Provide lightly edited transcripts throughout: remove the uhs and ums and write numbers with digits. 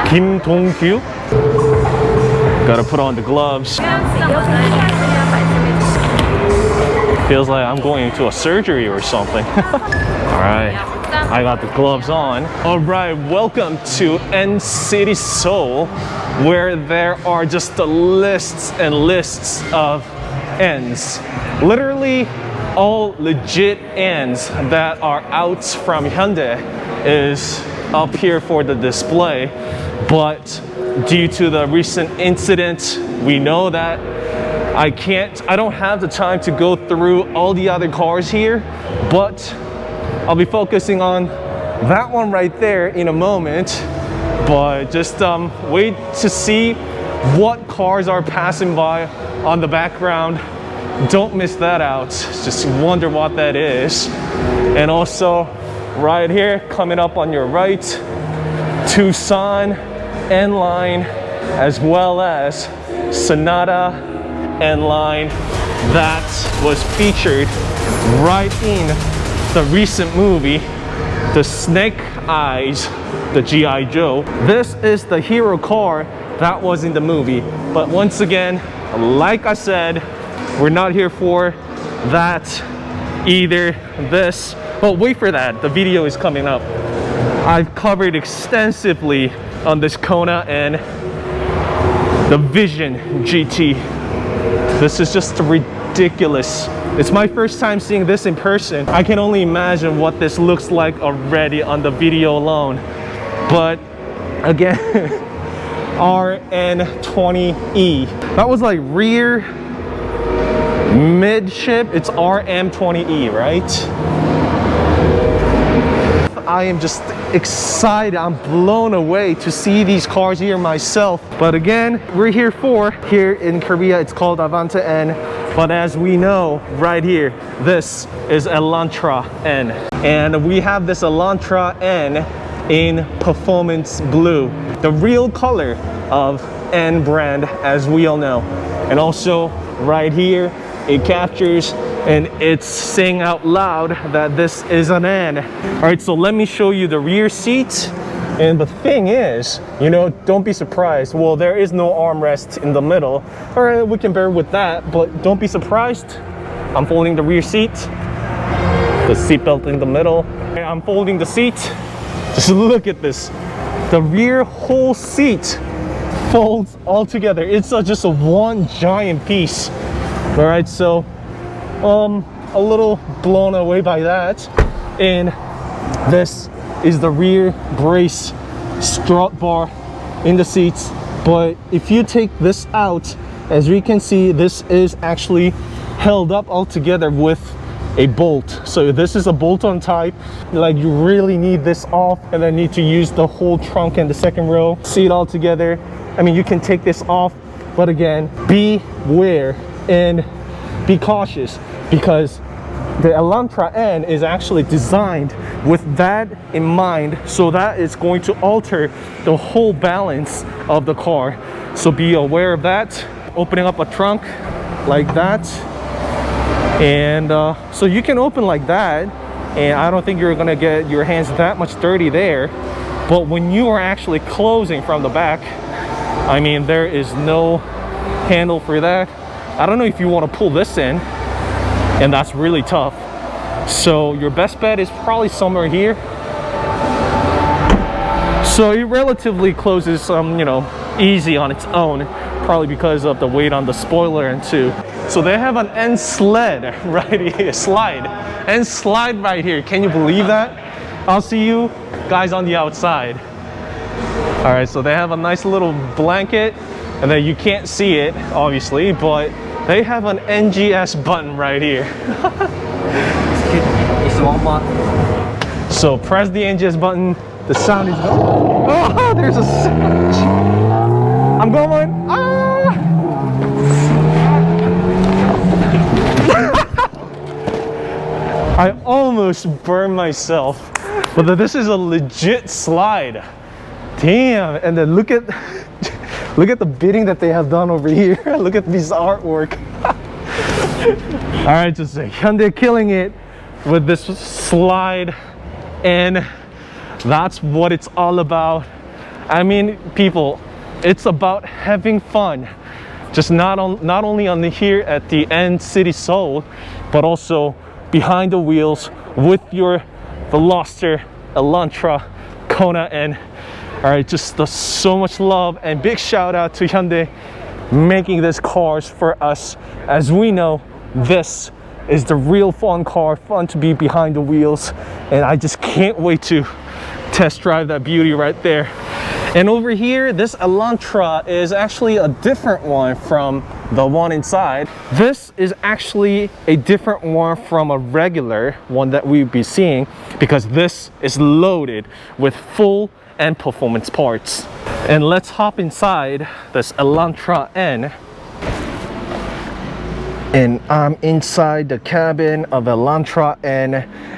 Kim Dong-kyu. Gotta put on the gloves. Feels like I'm going into a surgery or something. All right, I got the gloves on. All right, welcome to N City Seoul, where there are just the lists and lists of Ns. Literally all legit Ns that are out from Hyundai is up here for the display. But due to the recent incident, we know that I don't have the time to go through all the other cars here, but I'll be focusing on that one right there in a moment. But just wait to see what cars are passing by on the background. Don't miss that out. Just wonder what that is. And also right here, coming up on your right, Tucson N-Line, as well as Sonata N-Line that was featured right in the recent movie, The Snake Eyes, the G.I. Joe. This is the hero car that was in the movie. But once again, like I said, we're not here for that either. This, but wait for that, the video is coming up. I've covered extensively on this Kona and the Vision GT. This is just ridiculous. It's my first time seeing this in person. I can only imagine what this looks like already on the video alone. But again, RN20E. That was like rear midship. It's RM20E, right? I am just excited. I'm blown away to see these cars here myself. But again, we're here in Korea, it's called Avante N. But as we know, right here, this is Elantra N. And we have this Elantra N in performance blue, the real color of N brand, as we all know. And also right here, it captures and it's saying out loud that this is an N. All right, so let me show you the rear seat. And the thing is, you know, don't be surprised. Well, there is no armrest in the middle. All right, we can bear with that, but don't be surprised. I'm folding the rear seat, the seat belt in the middle. And I'm folding the seat. Just look at this. The rear whole seat folds all together. It's just a one giant piece. All right, so a little blown away by that. And this is the rear brace strut bar in the seats. But if you take this out, as we can see, this is actually held up all together with a bolt. So this is a bolt-on type. Like, you really need this off and then need to use the whole trunk and the second row seat all together. I mean, you can take this off, but again, beware and be cautious, because the Elantra N is actually designed with that in mind, so that it's going to alter the whole balance of the car. So be aware of that. Opening up a trunk like that, and so you can open like that, and I don't think you're gonna get your hands that much dirty there. But when you are actually closing from the back, I mean, there is no handle for that. I don't know if you want to pull this in, and that's really tough. So your best bet is probably somewhere here. So it relatively closes you know, easy on its own, probably because of the weight on the spoiler and too. So they have an N sled right here, N slide right here. Can you believe that? I'll see you guys on the outside. All right, so they have a nice little blanket, and then you can't see it obviously, but they have an NGS button right here. It's one more. So press the NGS button, the sound is oh, there's a sound. I'm going, I almost burned myself. But this is a legit slide. Damn, and then look at the bidding that they have done over here. Look at this artwork. All right, just say Hyundai killing it with this slide, and that's what it's all about. I mean, people, it's about having fun. Just not only on the here at the end City Seoul, but also behind the wheels with your Veloster, Elantra, Kona N. All right, just so much love and big shout out to Hyundai making these cars for us. As we know, this is the real fun car, fun to be behind the wheels, and I just can't wait to test drive that beauty right there. And over here, this Elantra is actually a different one from the one inside. This is actually a different one from a regular one that we'll be seeing, because this is loaded with full and performance parts. And let's hop inside this Elantra N. And I'm inside the cabin of Elantra N,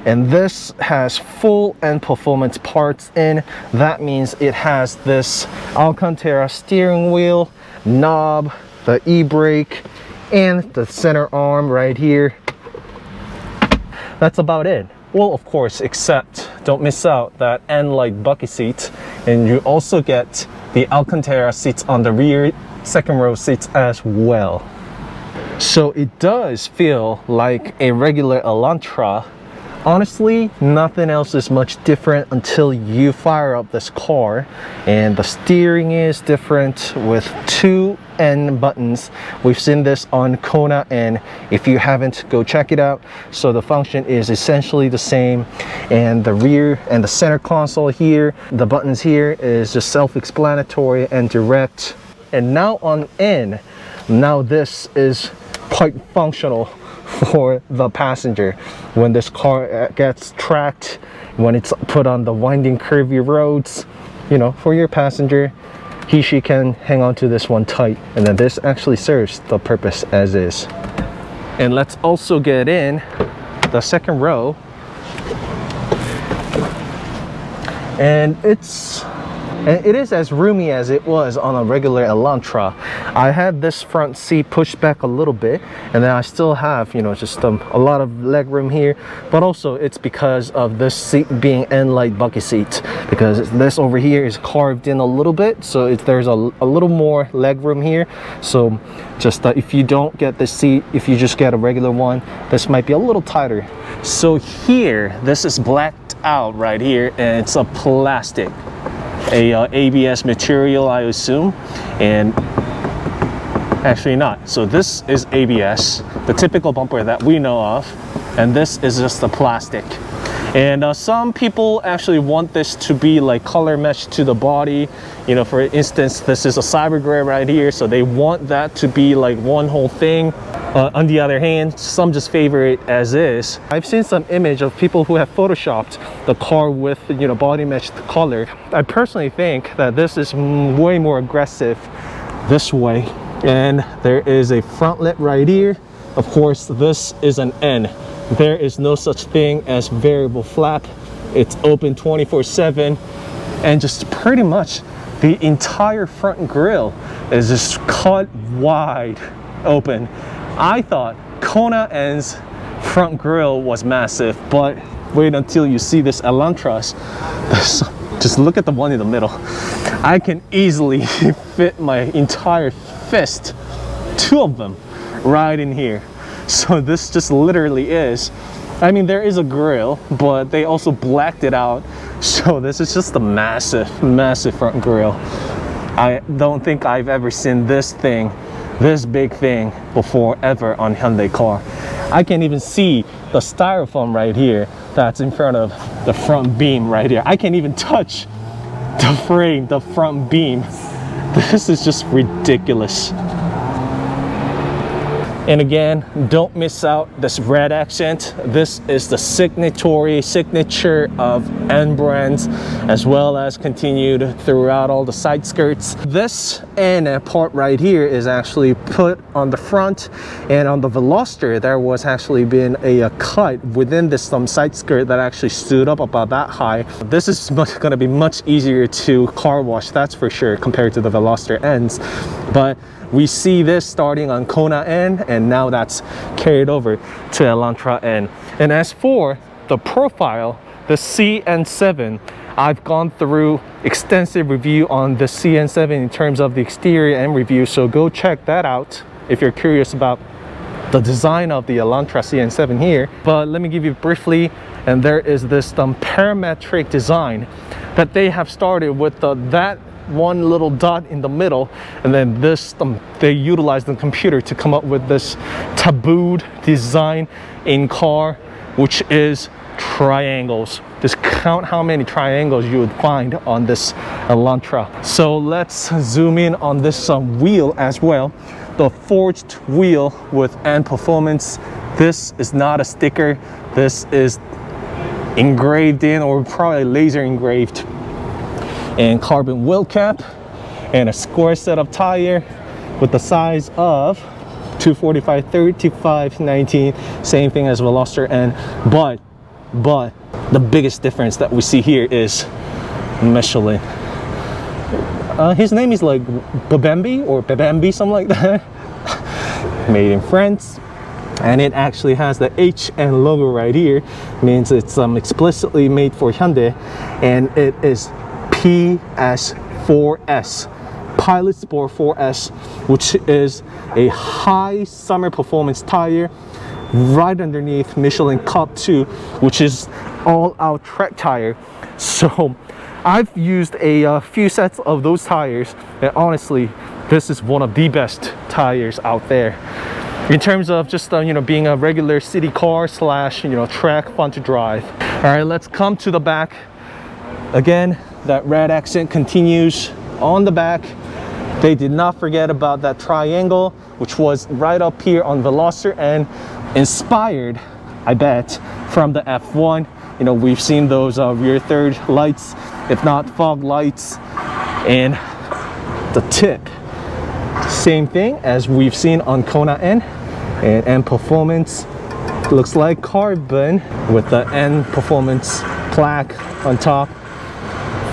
and this has full and performance parts in. That means it has this Alcantara steering wheel, knob, the e-brake, and the center arm right here. That's about it. Well, of course, except don't miss out that N-like bucket seat, and you also get the Alcantara seats on the rear second row seats as well. So it does feel like a regular Elantra. Honestly, nothing else is much different until you fire up this car, and the steering is different with 2 N buttons. We've seen this on Kona N. If you haven't, go check it out. So the function is essentially the same, and the rear and the center console here, the buttons here is just self-explanatory and direct. And now on N, now this is quite functional for the passenger. When this car gets tracked, when it's put on the winding curvy roads, you know, for your passenger, she can hang on to this one tight, and then this actually serves the purpose as is. And let's also get in the second row, and it is as roomy as it was on a regular Elantra. I had this front seat pushed back a little bit, and then I still have, you know, just a lot of leg room here, but also it's because of this seat being N-like bucket seat, because this over here is carved in a little bit, so there's a little more leg room here. So just if you don't get this seat, if you just get a regular one, this might be a little tighter. So here, this is blacked out right here, and it's a plastic, ABS material, I assume, and actually not. So this is ABS, the typical bumper that we know of, and this is just the plastic. And some people actually want this to be like color mesh to the body. You know, for instance, this is a cyber gray right here, so they want that to be like one whole thing. On the other hand, some just favor it as is. I've seen some image of people who have photoshopped the car with, you know, body mesh color. I personally think that this is way more aggressive this way. And there is a frontlet right here. Of course, this is an N. There is no such thing as variable flap. It's open 24/7, and just pretty much the entire front grille is just cut wide open. I thought Kona N's front grille was massive, but wait until you see this Elantra's. Just look at the one in the middle. I can easily fit my entire fist, 2 of them, right in here. So this just literally is, I mean, there is a grille, but they also blacked it out. So this is just a massive, massive front grille. I don't think I've ever seen this thing, this big thing before ever on Hyundai car. I can even see the styrofoam right here that's in front of the front beam right here. I can't even touch the frame, the front beam. This is just ridiculous. And again, don't miss out this red accent. This is the signature of N brands, as well as continued throughout all the side skirts. This N part right here is actually put on the front, and on the Veloster there was actually been a cut within this side skirt that actually stood up about that high. This is going to be much easier to car wash, that's for sure, compared to the Veloster Ns. But we see this starting on Kona N, and now that's carried over to Elantra N. And as for the profile, the CN7, I've gone through extensive review on the CN7 in terms of the exterior and review, so go check that out if you're curious about the design of the Elantra CN7 here. But let me give you briefly, and there is this parametric design that they have started with that one little dot in the middle, and then this they utilized the computer to come up with this tabooed design in car, which is triangles. Just count how many triangles you would find on this Elantra. So let's zoom in on this wheel as well. The forged wheel with N Performance. This is not a sticker. This is engraved in, or probably laser engraved, and carbon wheel cap, and a square setup tire with the size of 245 35 19, same thing as Veloster N, but the biggest difference that we see here is Michelin. His name is like Babembi or Babembi, something like that. Made in France, and it actually has the HN logo right here. Means it's explicitly made for Hyundai, and it is PS4S, Pilot Sport 4S, which is a high summer performance tire right underneath Michelin Cup 2, which is all-out track tire. So I've used a few sets of those tires, and honestly, this is one of the best tires out there in terms of just being a regular city car slash track, fun to drive. All right, let's come to the back again. That red accent continues on the back. They did not forget about that triangle, which was right up here on Veloster, and inspired, I bet, from the F1. We've seen those rear third lights, if not fog lights, and the tip, same thing as we've seen on Kona N. And N Performance looks like carbon with the N Performance plaque on top.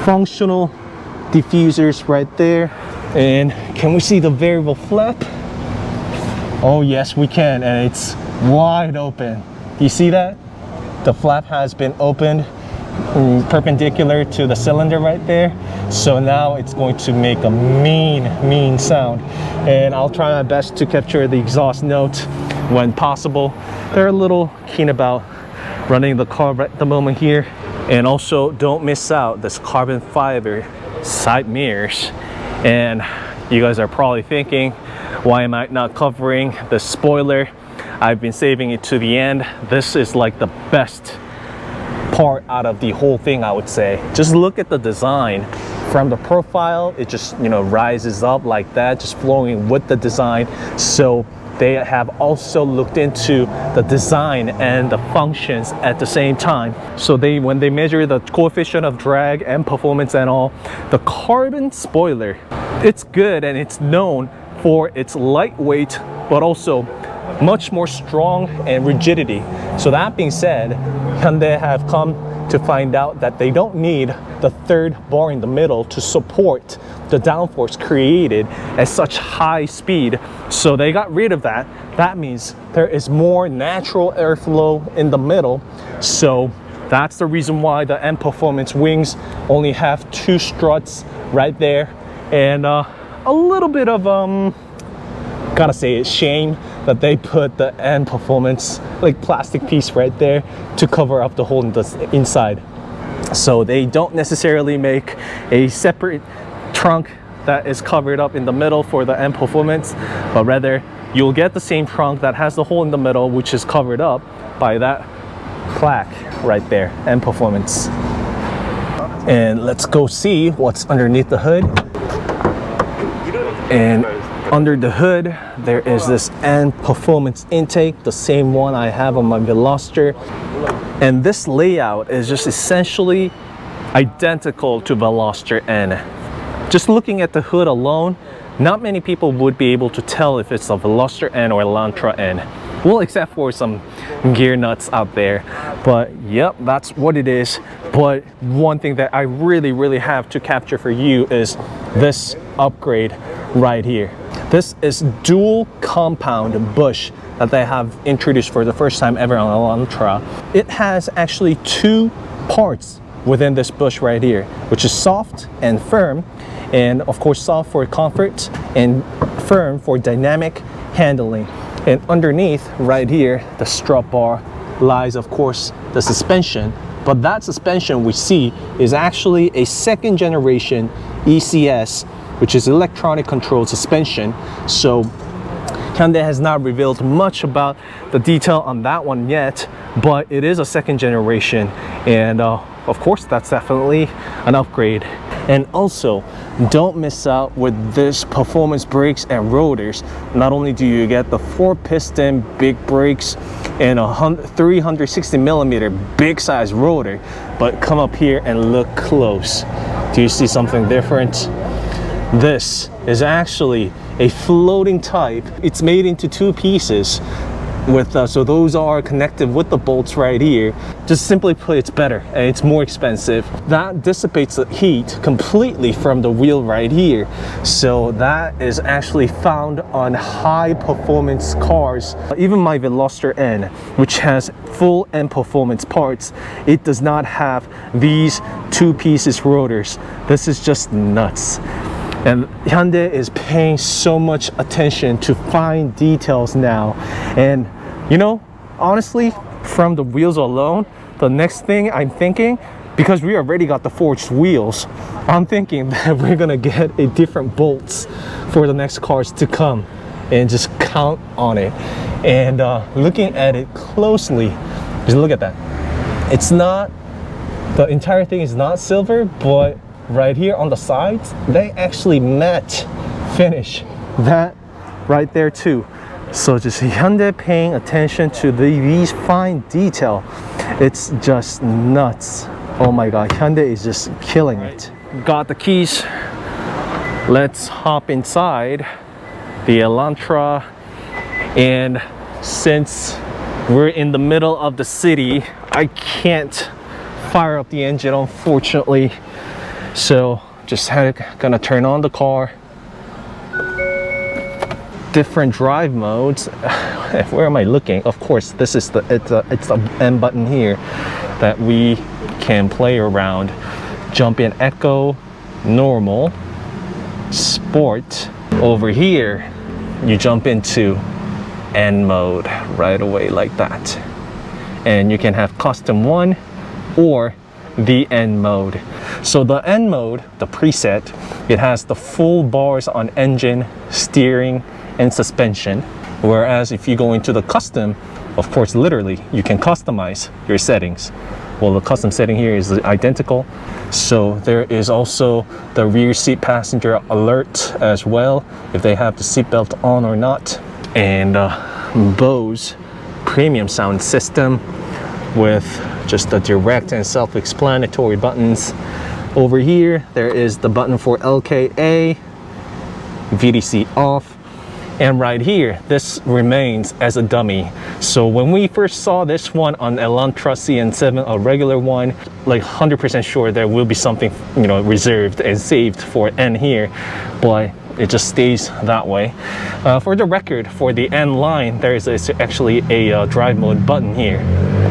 Functional diffusers right there. And can we see the variable flap? Oh yes, we can, and it's wide open. Do you see that? The flap has been opened perpendicular to the cylinder right there, so now it's going to make a mean sound, and I'll try my best to capture the exhaust note when possible. They're a little keen about running the car right at the moment here. And also don't miss out this carbon fiber side mirrors. And you guys are probably thinking, why am I not covering the spoiler? I've been saving it to the end. This is like the best part out of the whole thing, I would say. Just look at the design from the profile. It just rises up like that, just flowing with the design. So they have also looked into the design and the functions at the same time. So when they measure the coefficient of drag and performance and all, the carbon spoiler, it's good, and it's known for its lightweight but also much more strong and rigidity. So that being said, Hyundai have come to find out that they don't need the third bar in the middle to support the downforce created at such high speed. So they got rid of that. That means there is more natural airflow in the middle. So that's the reason why the N Performance wings only have 2 struts right there, and a little bit of gotta say it's shame that they put the N Performance like plastic piece right there to cover up the hole in the inside. So they don't necessarily make a separate trunk that is covered up in the middle for the N Performance, but rather you'll get the same trunk that has the hole in the middle, which is covered up by that plaque right there, N Performance. And let's go see what's underneath the hood. And under the hood, there is this N Performance intake, the same one I have on my Veloster. And this layout is just essentially identical to Veloster N. Just looking at the hood alone, not many people would be able to tell if it's a Veloster N or Elantra N. Well, except for some gear nuts out there. But yep, that's what it is. But one thing that I really have to capture for you is this upgrade right here. This is dual compound bush that they have introduced for the first time ever on Elantra. It has actually 2 parts within this bush right here, which is soft and firm, and of course soft for comfort and firm for dynamic handling. And underneath right here, the strut bar, lies of course the suspension, but that suspension we see is actually a second generation ECS, which is electronic controlled suspension. So Hyundai has not revealed much about the detail on that one yet, but it is a second generation, and of course that's definitely an upgrade. And also, don't miss out with this performance brakes and rotors. Not only do you get the 4-piston big brakes and a 360 millimeter big size rotor, but come up here and look close. Do you see something different? This is actually a floating type. It's made into 2 pieces with so those are connected with the bolts right here. Just simply put, it's better and it's more expensive. That dissipates the heat completely from the wheel right here, so that is actually found on high performance cars. Even my Veloster N, which has full N performance parts, it does not have these 2 pieces rotors. This is just nuts. And Hyundai is paying so much attention to fine details now. And you know, honestly, from the wheels alone, the next thing I'm thinking, because we already got the forged wheels, I'm thinking that we're gonna get a different bolts for the next cars to come, and just count on it. And looking at it closely, just look at that. It's not, the entire thing is not silver, but right here on the sides, they actually matte finish that right there too. So just Hyundai paying attention to these fine detail. It's just nuts. Oh my god, Hyundai is just killing it. Got the keys. Let's hop inside the Elantra. And since we're in the middle of the city, I can't fire up the engine, unfortunately. So just gonna turn on the car. Different drive modes. Where am I looking? Of course, this is it's the M button here that we can play around. Jump in Eco, Normal, Sport. Over here, you jump into N mode right away like that. And you can have Custom 1 or the N mode. So the N mode, the preset, it has the full bars on engine, steering, and suspension. Whereas if you go into the custom, of course, literally, you can customize your settings. Well, the custom setting here is identical. So there is also the rear seat passenger alert as well, if they have the seatbelt on or not. And Bose premium sound system with just the direct and self-explanatory buttons. Over here, there is the button for LKA, VDC off. And right here, this remains as a dummy. So when we first saw this one on Elantra CN7, a regular one, like 100% sure there will be something, you know, reserved and saved for N here, but it just stays that way. For the record, for the N line, there is actually a drive mode button here.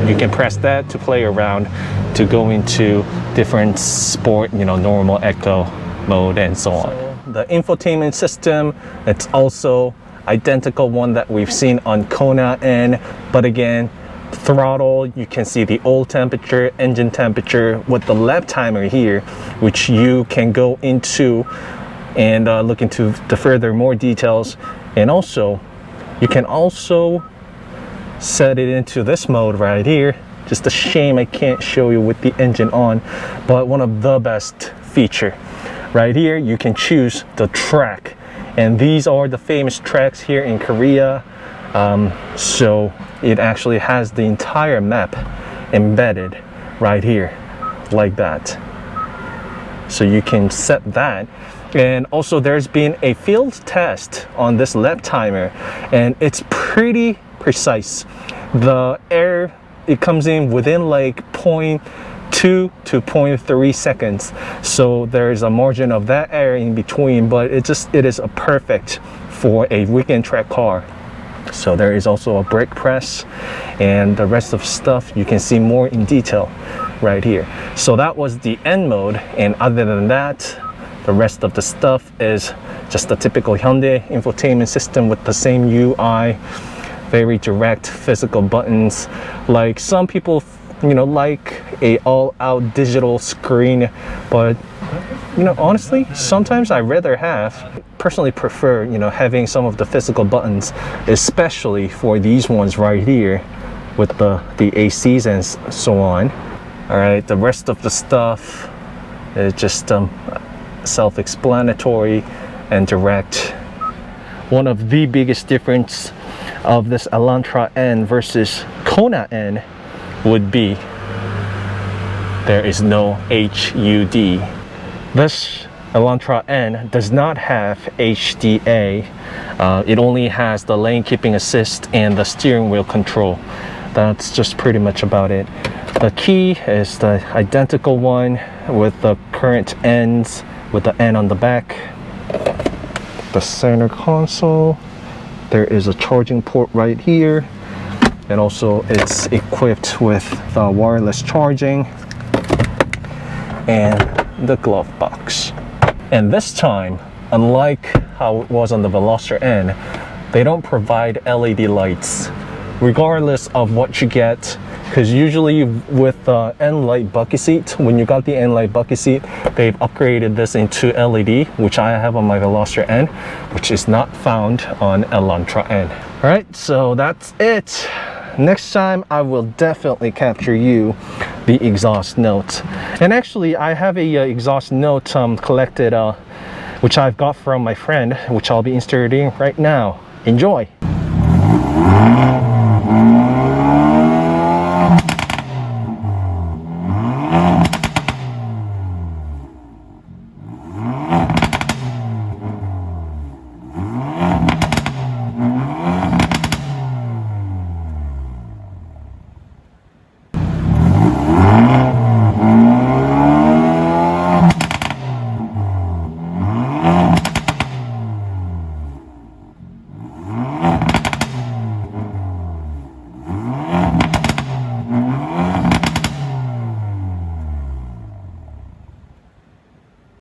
You can press that to play around, to go into different sport, you know, normal, eco mode, and so on. The infotainment system, it's also identical one that we've seen on Kona N, but again, throttle, you can see the oil temperature, engine temperature with the lap timer here, which you can go into and look into the further more details. And also, you can also set it into this mode right here. Just a shame I can't show you with the engine on, but one of the best feature. Right here, you can choose the track, and these are the famous tracks here in Korea. So it actually has the entire map embedded right here, like that. So you can set that. And also, there's been a field test on this lap timer, and it's pretty precise. The air, it comes in within like 0.2 to 0.3 seconds, so there's a margin of that air in between, but it is a perfect for a weekend track car. So there is also a brake press, and the rest of stuff you can see more in detail right here. So that was the N mode, and other than that, the rest of the stuff is just the typical Hyundai infotainment system with the same UI, very direct physical buttons. Like some people, you know, like a all-out digital screen, but you know, honestly, sometimes I rather personally prefer, you know, having some of the physical buttons, especially for these ones right here with the ACs and so on. All right, the rest of the stuff is just self-explanatory and direct. One of the biggest difference of this Elantra N versus Kona N would be there is no HUD. This Elantra N does not have HDA. It only has the lane keeping assist and the steering wheel control. That's just pretty much about it. The key is the identical one with the current ends with the N on the back. The center console, there is a charging port right here, and also it's equipped with the wireless charging and the glove box. And this time, unlike how it was on the Veloster N, they don't provide LED lights regardless of what you get, because usually with the N-Lite bucket seat, when you got the N-Lite bucket seat, they've upgraded this into LED, which I have on my Veloster N, which is not found on Elantra N. All right, so that's it. Next time I will definitely capture you the exhaust note. And actually I have a exhaust note collected which I've got from my friend, which I'll be inserting right now. Enjoy.